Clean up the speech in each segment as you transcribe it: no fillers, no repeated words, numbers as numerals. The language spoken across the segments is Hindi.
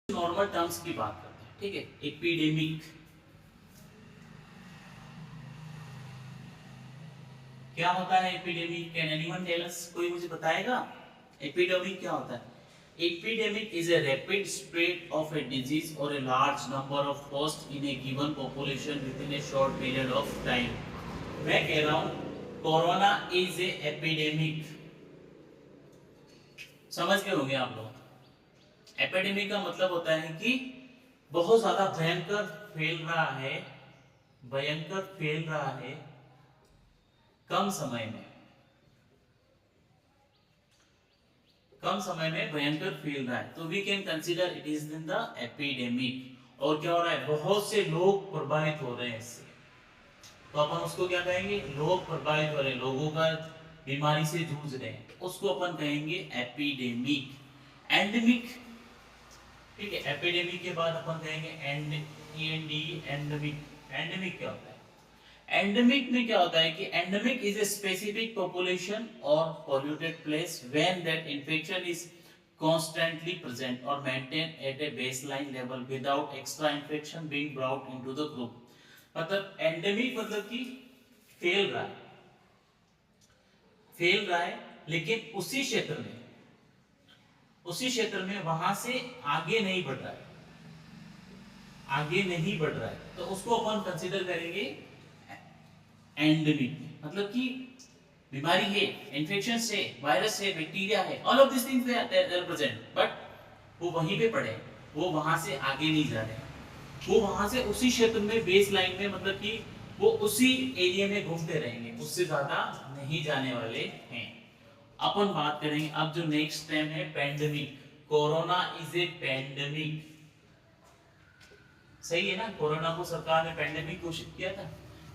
नॉर्मल टर्म्स की बात करते हैं, ठीक है। एपिडेमिक क्या होता है? Epidemic can anyone tell us? कोई मुझे बताएगा एपिडेमिक क्या होता है? Epidemic is a rapid spread of a disease और a large number of host in a given population within a short period of time. मैं कह रहा हूं कोरोना इज ए एपिडेमिक। समझ गए होंगे आप लोग। एपिडेमिक का मतलब होता है कि बहुत ज्यादा भयंकर फैल रहा है, भयंकर फैल रहा है कम समय में, कम समय में भयंकर फैल रहा है, तो we can consider it is in the epidemic. और क्या हो रहा है? बहुत से लोग प्रभावित हो रहे हैं इससे, तो अपन उसको क्या कहेंगे? लोग प्रभावित हो रहे हैं, लोगों का बीमारी से जूझ रहे हैं, उसको अपन कहेंगे एपिडेमिक। एंडेमिक, ठीक है। एपिडेमिक के बाद अपन कहेंगे एंडेमिक। एंडेमिक क्या होता है? एंडेमिक में क्या होता है कि endemic is a specific population और polluted place when that infection is constantly present or maintained at a baseline level without extra infection being brought into the group। मतलब एंडेमिक मतलब कि फैल रहा है, फैल रहा है लेकिन उसी क्षेत्र में, उसी क्षेत्र में वहां से आगे नहीं बढ़ रहा है, आगे नहीं बढ़ रहा है, तो उसको अपन कंसीडर करेंगे एंडेमिक। मतलब कि बीमारी है, इन्फेक्शन है, वायरस है, बैक्टीरिया है, all of this things they are present, but वो वहीं पे पड़े, वो वहां से आगे नहीं जा रहे, वो वहां से उसी क्षेत्र में बेस लाइन में, मतलब कि वो उसी एरिया में घूमते रहेंगे, उससे ज्यादा नहीं जाने वाले हैं। अपन बात करेंगे अब जो नेक्स्ट टाइम है pandemic. Corona is a pandemic, सही है ना? कोरोना को सरकार ने पेंडेमिक घोषित किया था।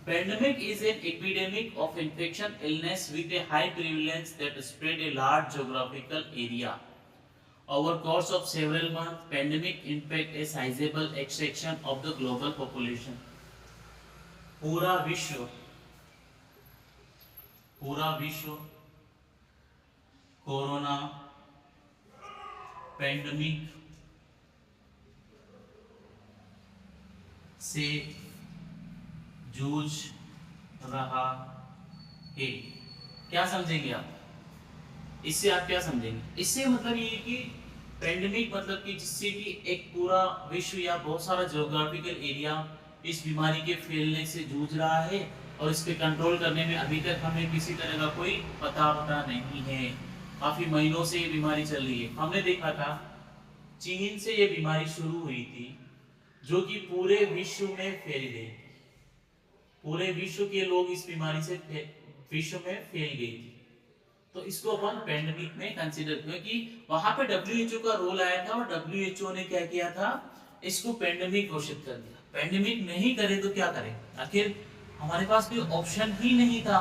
Pandemic is an epidemic of infection illness with A high prevalence that spread a large geographical area over course of several months। pandemic impact a sizable section of the global population। पूरा विश्व, पूरा विश्व कोरोना पेंडेमिक से जूझ रहा है। क्या समझेंगे आप इससे? आप क्या समझेंगे इससे? मतलब ये कि पेंडेमिक मतलब कि जिससे कि एक पूरा विश्व या बहुत सारा ज्योग्राफिकल एरिया इस बीमारी के फैलने से जूझ रहा है, और इस पे कंट्रोल करने में अभी तक हमें किसी तरह का कोई पता नहीं है। काफी महीनों से ये बीमारी चल रही है। हमने देखा था चीन से ये बीमारी शुरू हुई थी, जो कि पूरे विश्व में फैल गई, पूरे विश्व के लोग इस बीमारी से विश्व में फैल गई थी। तो इसको अपन पेंडेमिक में कंसीडर, क्योंकि वहां पे डब्ल्यूएचओ का रोल आया था, और डब्ल्यूएचओ ने क्या किया था? इसको पेंडेमिक घोषित कर दिया। पेंडेमिक नहीं करे तो क्या करें? आखिर हमारे पास कोई ऑप्शन ही नहीं था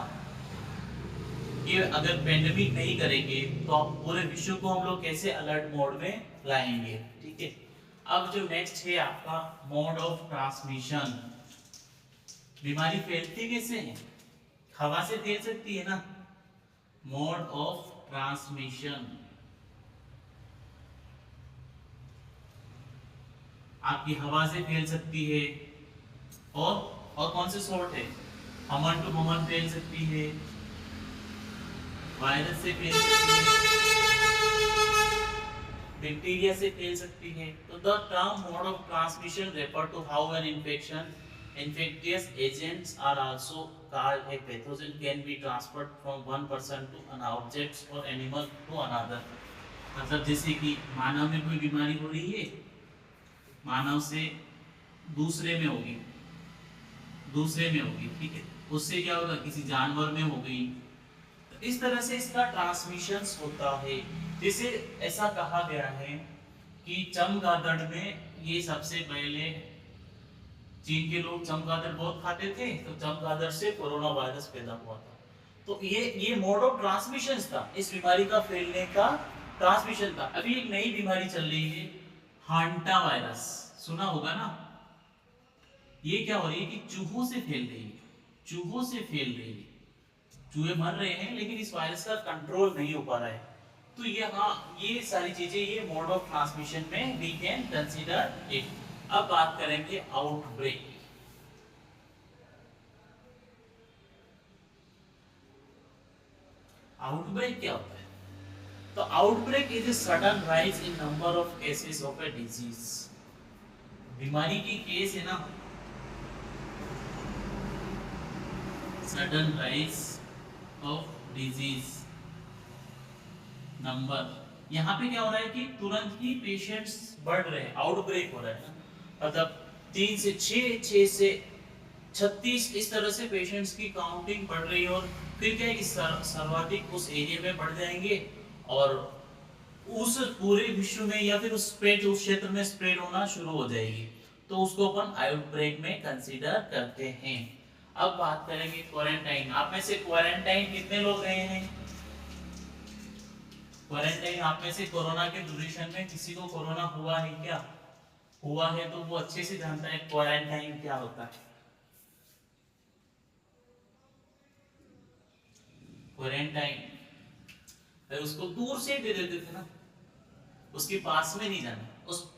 कि अगर पेंडेमिक नहीं करेंगे तो पूरे विश्व को हम लोग कैसे अलर्ट मोड में लाएंगे, ठीक है। अब जो नेक्स्ट है आपका मोड ऑफ ट्रांसमिशन। बीमारी फैलती कैसे है? हवा से फैल सकती है ना। मोड ऑफ ट्रांसमिशन आपकी हवा से फैल सकती है, और कौन से सोर्ट है? ह्यूमन टू ह्यूमन फैल सकती है, वायरस से फैल सकती है, बैक्टीरिया से फैल सकती है। तो the term mode of transmission refer to how an infection infectious agents are also called a pathogen can be transferred from one person to an object or animal to another। मतलब जैसे कि मानव में कोई बीमारी हो रही है, मानव से दूसरे में होगी, दूसरे में होगी, ठीक है। उससे क्या होगा? किसी जानवर में हो गई। तो इस तरह से इसका ट्रांसमिशन होता है। जैसे ऐसा कहा गया है कि चमगादड़ में ये सबसे पहले, चीन के लोग चमगादड़ बहुत खाते थे, तो चमगादड़ से कोरोना वायरस पैदा हुआ था। तो ये मोड ऑफ ट्रांसमिशन था, इस बीमारी का फैलने का ट्रांसमिशन था। अभी एक नई बीमारी चल रही है हांटा वायरस, सुना होगा ना। ये क्या हो रही है कि चूहों से फैल रही है, चूहों से फैल रही है। चूहे मर रहे हैं लेकिन इस वायरस का कंट्रोल नहीं हो पा रहा है, तो यहाँ ये सारी चीजें ये मोड ऑफ ट्रांसमिशन में वी कैन कंसीडर इट। अब बात करेंगे आउटब्रेक। आउटब्रेक क्या होता है? तो outbreak is a sudden rise in number of cases of a disease. बीमारी की केस है ना, sudden rise of disease number. यहाँ पे क्या हो रहा है कि तुरंत ही पेशेंट्स बढ़ रहे हैं, आउटब्रेक हो रहा है ना, मतलब 3 से 6, 6 से 36 इस तरह से पेशेंट्स की काउंटिंग बढ़ रही है। और फिर क्या है कि सर्वाधिक उस एरिया में बढ़ जाएंगे और उस पूरे विश्व में या फिर उस क्षेत्र में स्प्रेड होना शुरू हो जाएगी। तो उसको अपन आउटब्रेक में कंसीडर करते हैं। अब बात करेंगे क्वारंटाइन। आप में से क्वारंटाइन कितने लोग रहे हैं? क्वारंटाइन आप में से कोरोना के ड्यूरेशन में किसी को कोरोना हुआ है क्या? हुआ है तो वो अच्छे से जानता है क्वारंटाइन क्या होता है। क्वारंटाइन उसको दूर से दे देते थे ना, उसके पास में नहीं जाना,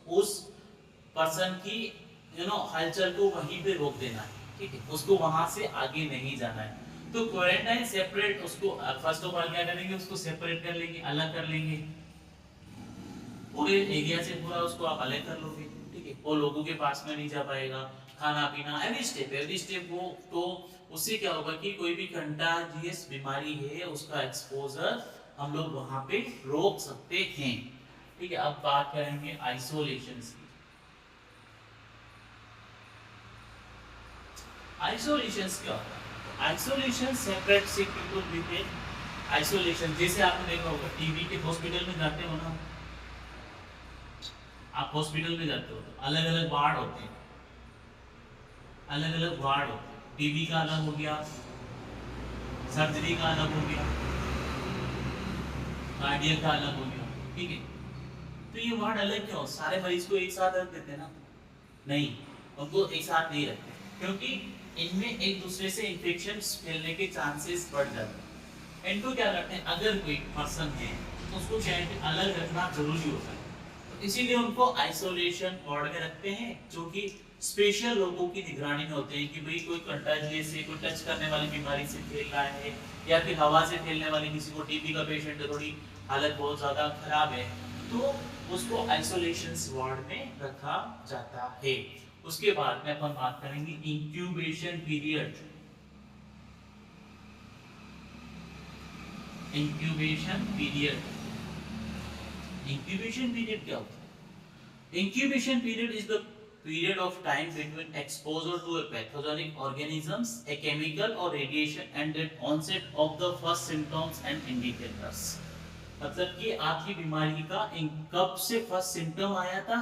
उस पर्सन की हलचल को वहीं पे रोक देना है, ठीक है, उसको वहां से आगे नहीं जाना है। तो क्वारंटाइन सेपरेट, उसको फर्स्ट ऑफ ऑल क्या करेंगे, उसको सेपरेट कर लेंगे, अलग कर लेंगे, पूरे एरिया से पूरा उसको आप अलग कर लोगे, ठीक है, वो लोगों के पास में नहीं जा पाएगा। खाना पीना एवरी स्टेप वो, तो उससे क्या होगा कि कोई भी कंटाजियस बीमारी है उसका एक्सपोजर हम लोग वहां पे रोक सकते हैं, ठीक है। अब बात करेंगे आइसोलेशन की। आइसोलेशन क्या होता है? Isolation separate sick people with isolation. जैसे आपने देखा होगा टीबी के हॉस्पिटल में जाते हो ना, आप हॉस्पिटल में जाते हो तो अलग अलग वार्ड होते हैं, अलग अलग वार्ड होते हैं। टीबी का अलग हो गया, सर्जरी का अलग हो गया, कार्डियक का अलग हो गया, ठीक है। तो ये वार्ड अलग क्यों? सारे मरीज को एक साथ रख देते ना? नहीं, उनको एक साथ नहीं रखते क्योंकि इनमें एक दूसरे से इंफेक्शन फैलने के चांसेस बढ़ जाते हैं। इनको क्या करते हैं, अगर कोई पर्सन है तो उसको क्या है कि अलग रखना जरूरी होता है, तो इसीलिए उनको आइसोलेशन वार्ड में रखते हैं, जो कि स्पेशल लोगों की निगरानी में होते हैं कि भाई कोई कंटाजियस से, कोई टच करने वाली बीमारी से फैल रहा है, या फिर हवा से फैलने वाली, किसी को टीबी का पेशेंट है, थोड़ी हालत बहुत ज्यादा खराब है, तो उसको आइसोलेशन वार्ड में रखा जाता है। उसके बाद में अपन बात करेंगे incubation period. Incubation period, incubation period क्या होता है? Incubation period is the period of time between exposure to a pathogenic organisms, a chemical or radiation, and the onset of the first symptoms and indicators। मतलब कि आपकी बीमारी का कब से फर्स्ट सिम्टम आया था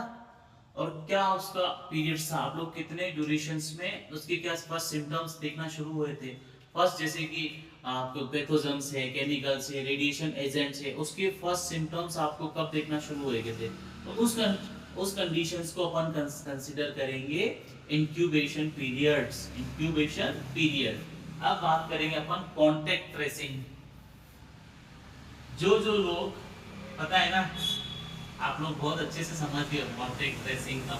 और क्या उसका पीरियड था, आप लोग कितने ड्यूरेशंस में उसके क्या फर्स्ट सिम्टम्स देखना शुरू हुए थे। फर्स्ट जैसे कि आपको पैथोजेंस है, केमिकल्स है, रेडिएशन एजेंट्स है, उसके फर्स्ट सिम्टम्स आपको कब देखना शुरू हुए थे, तो उस कंडीशंस को अपन कंसीडर करेंगे इंक्यूबेशन पीरियड्स, इंक्यूबेशन पीरियड। अब बात करेंगे अपन कॉन्टेक्ट ट्रेसिंग। जो लोग, पता है ना, आप लोग बहुत अच्छे से समझ गए हो कॉन्टेक्ट ट्रेसिंग का।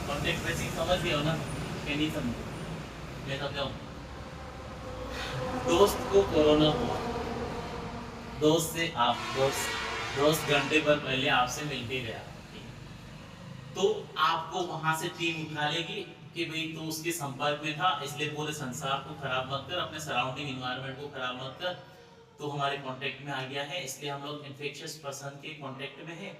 कॉन्टेक्ट ट्रेसिंग समझ गए हो ना कि नहीं समझ? मैं तो क्या, दोस्त को कोरोना हुआ, दोस्त से आप दोस्त घंटे भर पहले आपसे मिलके गया, तो आपको वहां से टीम उठा लेगी कि भाई तो उसके संपर्क में था, इसलिए पूरे संसार को खराब मत कर, अपने सराउंडिंग एनवायरनमेंट को खराब मत कर, तो हमारे कांटेक्ट में आ गया है, इसलिए हम लोग इन्फेक्शियस पर्सन के कांटेक्ट में है,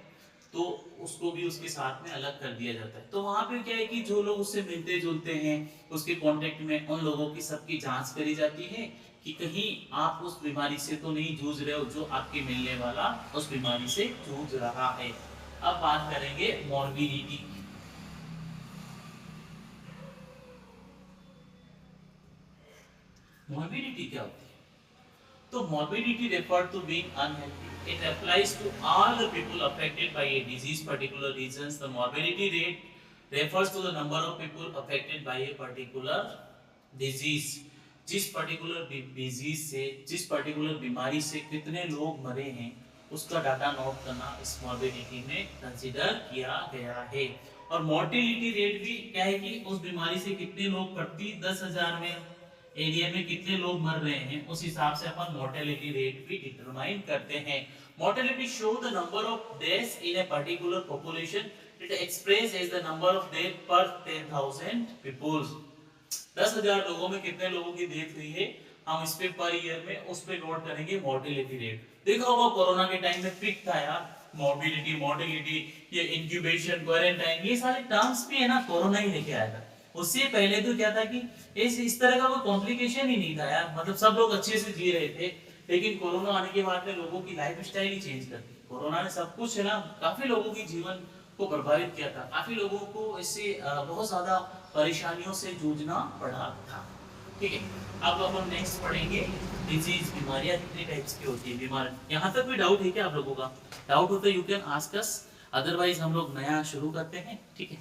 तो उसको भी उसके साथ में अलग कर दिया जाता है। तो वहां पे क्या है कि जो लोग उससे मिलते जुलते हैं उसके कांटेक्ट में, उन लोगों की सबकी जांच करी जाती है कि कहीं आप उस बीमारी से तो नहीं जूझ रहे हो जो आपके मिलने वाला उस बीमारी से जूझ रहा है। अब बात करेंगे मॉर्बिडिटी। मॉर्बिडिटी क्या होती है? तो morbidity refer to being unhealthy, it applies to all the people affected by a disease particular regions। the morbidity rate refers to the number of people affected by a particular disease। जिस पर्टिकुलर डिजीज से, जिस पर्टिकुलर बीमारी से कितने लोग मरे हैं, उसका डाटा नोट करना इस मॉर्बिडिटी में कंसीडर किया गया है। और मोर्टेलिटी रेट भी क्या है कि उस बीमारी से कितने लोग प्रति 10,000 में एरिया में कितने लोग मर रहे हैं, उस हिसाब से अपन मोर्टेलिटी रेट भी डिटरमाइन करते हैं। Mortality show the number of deaths in a particular population, it express as the number of death per 10,000 peoples. 10,000 लोगों में कितने लोगों की डेथ हुई है, हम इस पे पर ईयर में उस पे नोट करेंगे मोर्टेलिटी रेट। देखा होगा कोरोना के टाइम में पिक था यार, मॉर्बिडिटी, मोर्टेलिटी, ये इंक्यूबेशन, क्वारंटाइन, ये सारे टर्म्स भी है ना कोरोना ही लेके आया था। उससे पहले तो क्या था कि इस तरह का कोई कॉम्प्लिकेशन ही नहीं था यार, मतलब सब लोग अच्छे से जी रहे थे। लेकिन कोरोना आने के बाद में लोगों की लाइफ स्टाइल ही चेंज कर दी। कोरोना ने सब कुछ है ना, काफी लोगों की जीवन को प्रभावित किया था, काफी लोगों को इससे बहुत ज्यादा परेशानियों से जूझना पड़ा था। ठीक है, अब अपन नेक्स्ट पढ़ेंगे डिजीज, बीमारियां कितने टाइप्स की होती है। बीमार यहाँ तक भी डाउट है क्या आप लोगों का? डाउट हो तो you can ask us, otherwise हम लोग नया शुरू करते हैं। ठीक है।